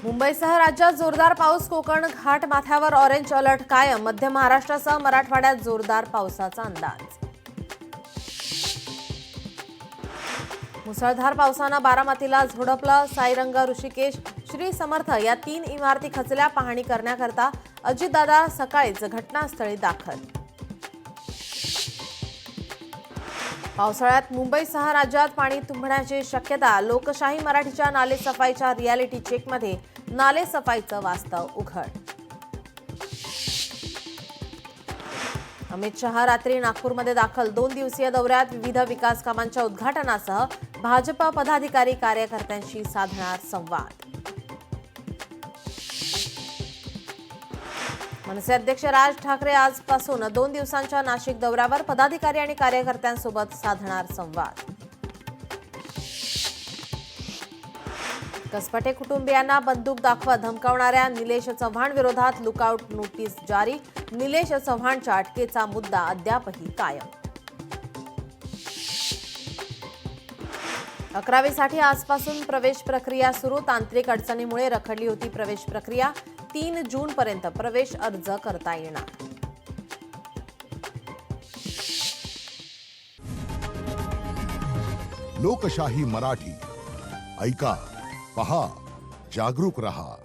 मुंबईसह राज्यात जोरदार पाऊस. कोकण घाट माथ्यावर ऑरेंज अलर्ट कायम. मध्य महाराष्ट्रासह मराठवाड्यात जोरदार पावसाचा अंदाज. मुसळधार पावसानं बारामतीला झोडपलं. साईरंग, ऋषिकेश, श्री समर्थ या 3 इमारती खचल्या. पाहणी करण्याकरता अजितदादा सकाळीच घटनास्थळी दाखल. पावसाळ्यात मुंबईसह राज्यात पाणी तुंबण्याची शक्यता. लोकशाही मराठीच्या नालेसफाईच्या रियालिटी चेकमध्ये नालेसफाईचं वास्तव उघड. अमित शहा रात्री नागपूरमध्ये दाखल. 2 दिवसीय दौऱ्यात विविध विकास कामांच्या उद्घाटनासह भाजप पदाधिकारी कार्यकर्त्यांशी साधणार संवाद. मनसे अध्यक्ष राज ठाकरे आजपासून 2 दिवसांच्या नाशिक दौऱ्यावर. पदाधिकारी आणि कार्यकर्त्यांसोबत साधणार संवाद. कसपटे कुटुंबियांना बंदूक दाखवत धमकावणाऱ्या निलेश चव्हाण विरोधात लुकआउट नोटीस जारी. निलेश चव्हाणच्या अटकेचा मुद्दा अद्यापही कायम. 11वीसाठी आजपासून प्रवेश प्रक्रिया सुरू. तांत्रिक अडचणीमुळे रखडली होती प्रवेश प्रक्रिया. 3 जूनपर्यंत प्रवेश अर्ज करता येणार. लोकशाही मराठी ऐका, पहा, जागरूक रहा.